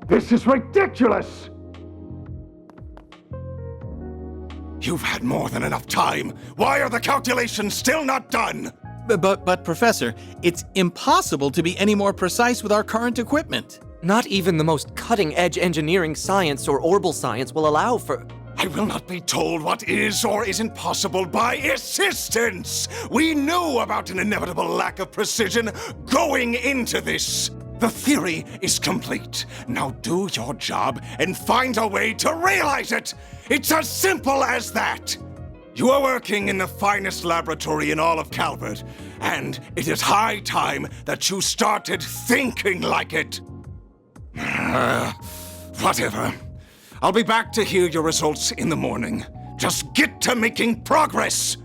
This is ridiculous! You've had more than enough time. Why are the calculations still not done? But Professor, it's impossible to be any more precise with our current equipment. Not even the most cutting-edge engineering science or orbital science will allow for... I will not be told what is or isn't possible by assistants! We knew about an inevitable lack of precision going into this! The theory is complete. Now do your job and find a way to realize it! It's as simple as that! You are working in the finest laboratory in all of Calvert, and it is high time that you started thinking like it! Whatever. I'll be back to hear your results in the morning. Just get to making progress!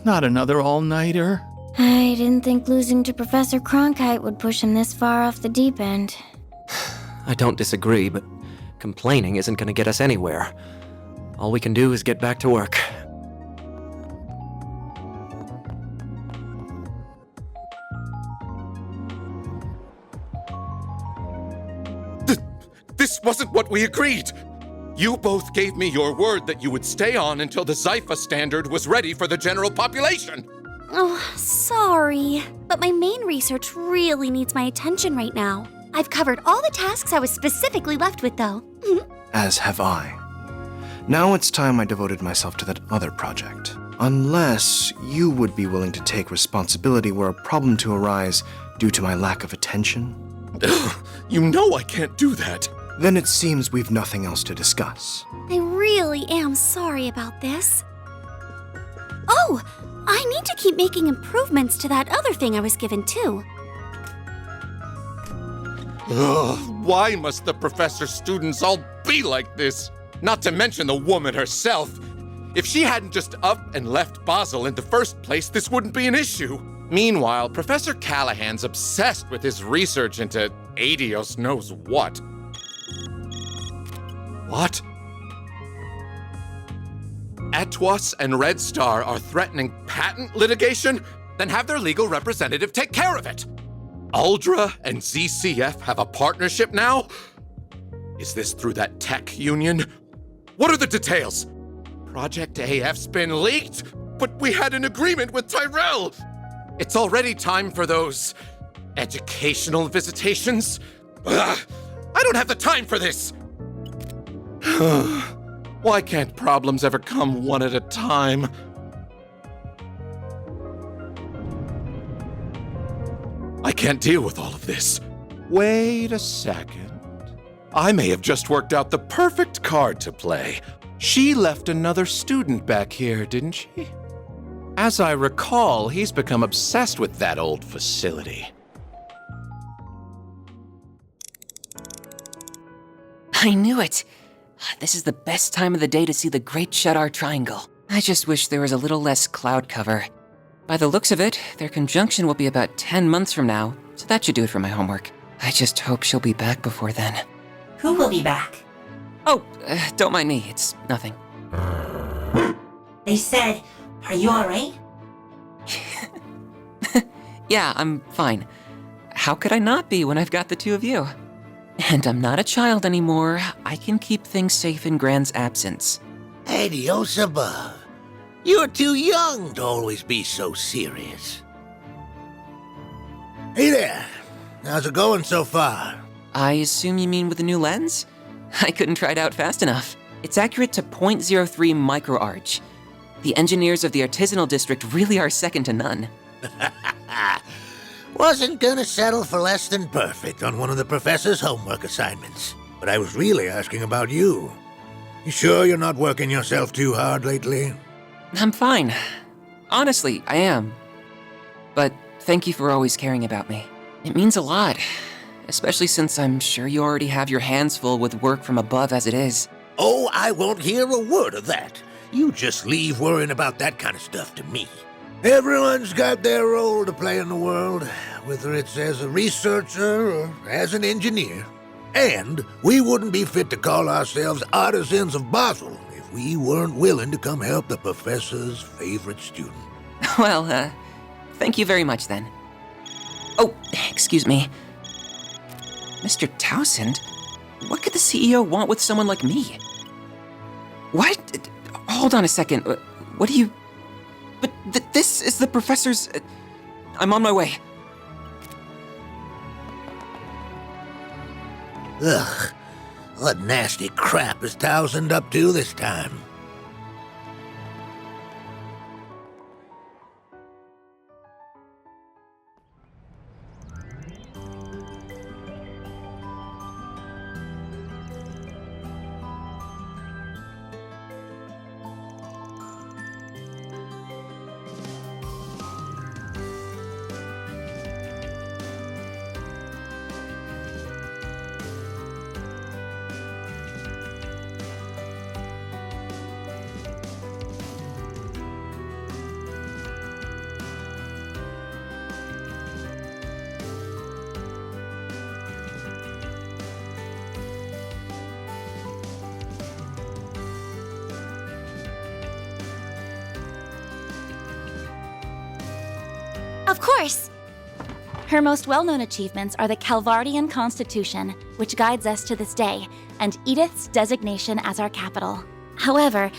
Not another all-nighter. I didn't think losing to Professor Cronkite would push him this far off the deep end. I don't disagree, but complaining isn't going to get us anywhere. All we can do is get back to work. This wasn't what we agreed! You both gave me your word that you would stay on until the Zypha standard was ready for the general population! Oh, sorry. But my main research really needs my attention right now. I've covered all the tasks I was specifically left with, though. As have I. Now it's time I devoted myself to that other project. Unless you would be willing to take responsibility were a problem to arise due to my lack of attention. You know I can't do that! Then it seems we've nothing else to discuss. I really am sorry about this. Oh, I need to keep making improvements to that other thing I was given, too. Ugh, why must the professor's students all be like this? Not to mention the woman herself. If she hadn't just up and left Basel in the first place, this wouldn't be an issue. Meanwhile, Professor Callahan's obsessed with his research into Adios knows what. What? Etwas and Red Star are threatening patent litigation? Then have their legal representative take care of it. Uldra and ZCF have a partnership now? Is this through that tech union? What are the details? Project AF's been leaked, but we had an agreement with Tyrell. It's already time for those educational visitations. Ugh, I don't have the time for this. Why can't problems ever come one at a time? I can't deal with all of this. Wait a second. I may have just worked out the perfect card to play. She left another student back here, didn't she? As I recall, he's become obsessed with that old facility. I knew it! This is the best time of the day to see the Great Shadar Triangle. I just wish there was a little less cloud cover. By the looks of it, their conjunction will be about 10 months from now, so that should do it for my homework. I just hope she'll be back before then. Who will be back? Oh, don't mind me, it's nothing. They said, are you alright? Yeah, I'm fine. How could I not be when I've got the two of you? And I'm not a child anymore. I can keep things safe in Gran's absence. Adios above. You're too young to always be so serious. Hey there. How's it going so far? I assume you mean with the new lens? I couldn't try it out fast enough. It's accurate to 0.03 microarch. The engineers of the artisanal district really are second to none. Wasn't gonna settle for less than perfect on one of the professor's homework assignments. But I was really asking about you. You sure you're not working yourself too hard lately? I'm fine. Honestly, I am. But thank you for always caring about me. It means a lot, especially since I'm sure you already have your hands full with work from above as it is. Oh, I won't hear a word of that. You just leave worrying about that kind of stuff to me. Everyone's got their role to play in the world, whether it's as a researcher or as an engineer. And we wouldn't be fit to call ourselves artisans of Basel if we weren't willing to come help the professor's favorite student. Well, thank you very much then. Oh, excuse me. Mr. Townsend? What could the CEO want with someone like me? What? Hold on a second. What do you... But this is the professor's... I'm on my way. Ugh. What nasty crap is Townsend up to this time? Of course! Her most well-known achievements are the Calvardian Constitution, which guides us to this day, and Edith's designation as our capital. However,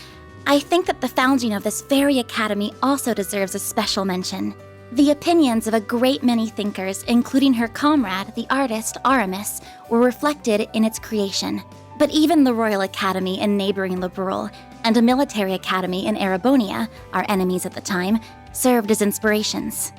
I think that the founding of this very academy also deserves a special mention. The opinions of a great many thinkers, including her comrade, the artist Aramis, were reflected in its creation. But even the Royal Academy in neighboring Liberul and a military academy in Erebonia, our enemies at the time, served as inspirations.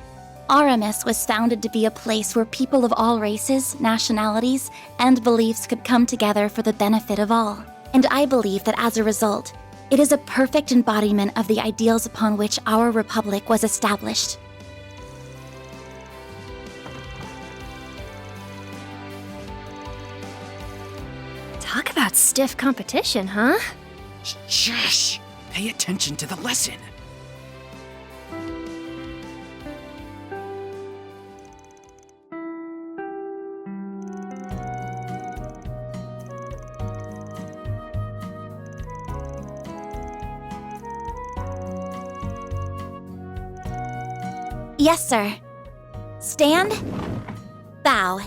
Aramis was founded to be a place where people of all races, nationalities, and beliefs could come together for the benefit of all. And I believe that as a result, it is a perfect embodiment of the ideals upon which our republic was established. Talk about stiff competition, huh? Shush! Pay attention to the lesson. Yes, sir. Stand. Bow.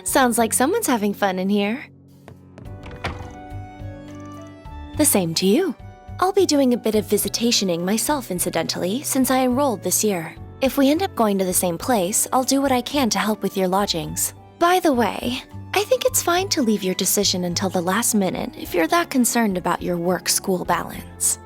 Sounds like someone's having fun in here. The same to you. I'll be doing a bit of visitationing myself, incidentally, since I enrolled this year. If we end up going to the same place, I'll do what I can to help with your lodgings. By the way, I think it's fine to leave your decision until the last minute if you're that concerned about your work-school balance.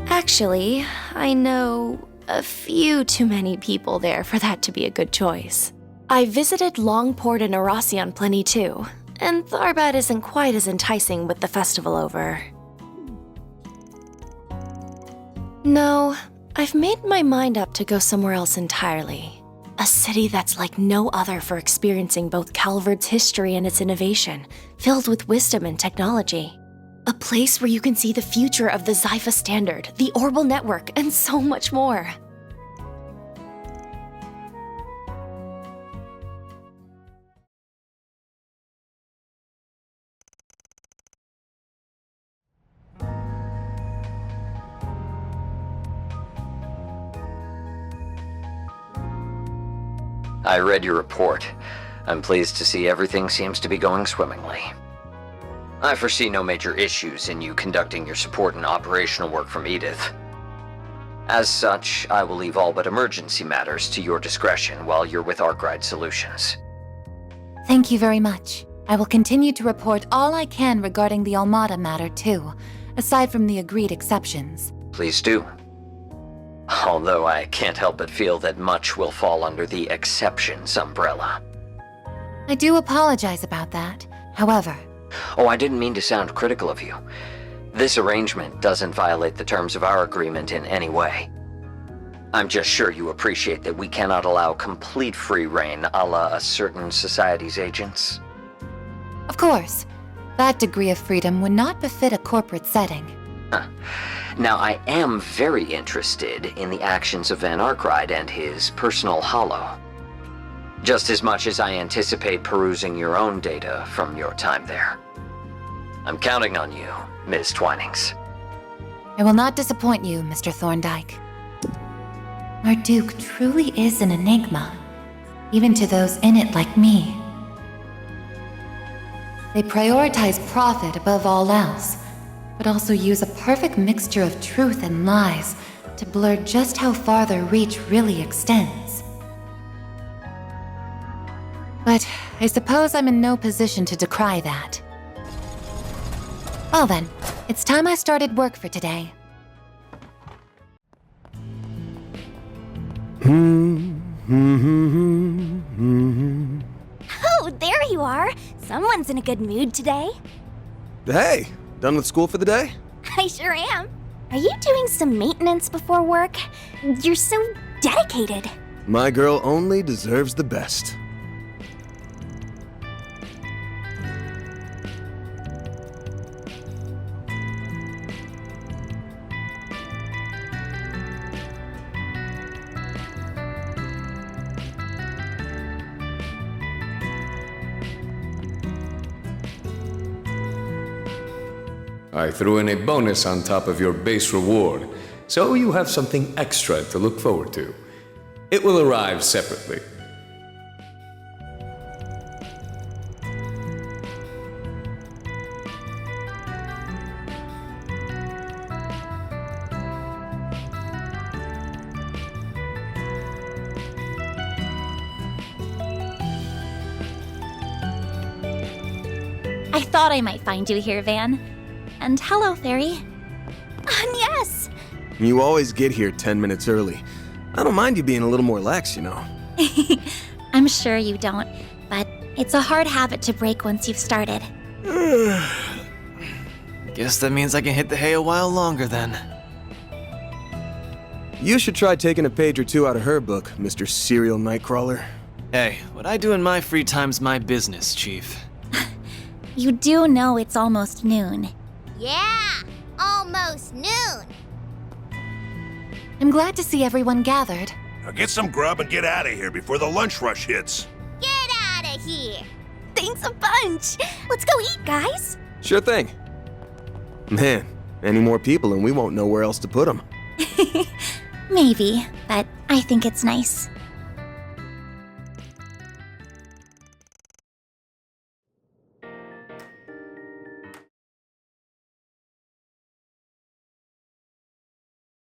Actually, I know a few too many people there for that to be a good choice. I visited Longport and Erasion plenty too, and Tharbad isn't quite as enticing with the festival over. No, I've made my mind up to go somewhere else entirely. A city that's like no other for experiencing both Calvard's history and its innovation, filled with wisdom and technology. A place where you can see the future of the Zypha Standard, the Orbal Network, and so much more. I read your report. I'm pleased to see everything seems to be going swimmingly. I foresee no major issues in you conducting your support and operational work from Edith. As such, I will leave all but emergency matters to your discretion while you're with Arkride Solutions. Thank you very much. I will continue to report all I can regarding the Almada matter too, aside from the agreed exceptions. Please do. Although I can't help but feel that much will fall under the exceptions umbrella. I do apologize about that. However, Oh, I didn't mean to sound critical of you. This arrangement doesn't violate the terms of our agreement in any way. I'm just sure you appreciate that we cannot allow complete free reign a la a certain society's agents. of course, that degree of freedom would not befit a corporate setting. Now, I am very interested in the actions of Van Arkride and his personal hollow. Just as much as I anticipate perusing your own data from your time there. I'm counting on you, Ms. Twinings. I will not disappoint you, Mr. Thorndyke. Marduk truly is an enigma, even to those in it like me. They prioritize profit above all else, but also use a perfect mixture of truth and lies to blur just how far their reach really extends. But I suppose I'm in no position to decry that. Well then, it's time I started work for today. Oh, there you are. Someone's in a good mood today. Hey, done with school for the day? I sure am. Are you doing some maintenance before work? You're so dedicated. My girl only deserves the best. I threw in a bonus on top of your base reward, so you have something extra to look forward to. It will arrive separately. I thought I might find you here, Van. And hello, Fairy. Yes! You always get here 10 minutes early. I don't mind you being a little more lax, you know. I'm sure you don't, but it's a hard habit to break once you've started. Guess that means I can hit the hay a while longer then. You should try taking a page or two out of her book, Mr. Serial Nightcrawler. Hey, what I do in my free time's my business, Chief. You do know it's almost noon. Yeah, almost noon. I'm glad to see everyone gathered. Now get some grub and get out of here before the lunch rush hits. Get out of here. Thanks a bunch. Let's go eat, guys. Sure thing. Man, any more people and we won't know where else to put them. Maybe, but I think it's nice.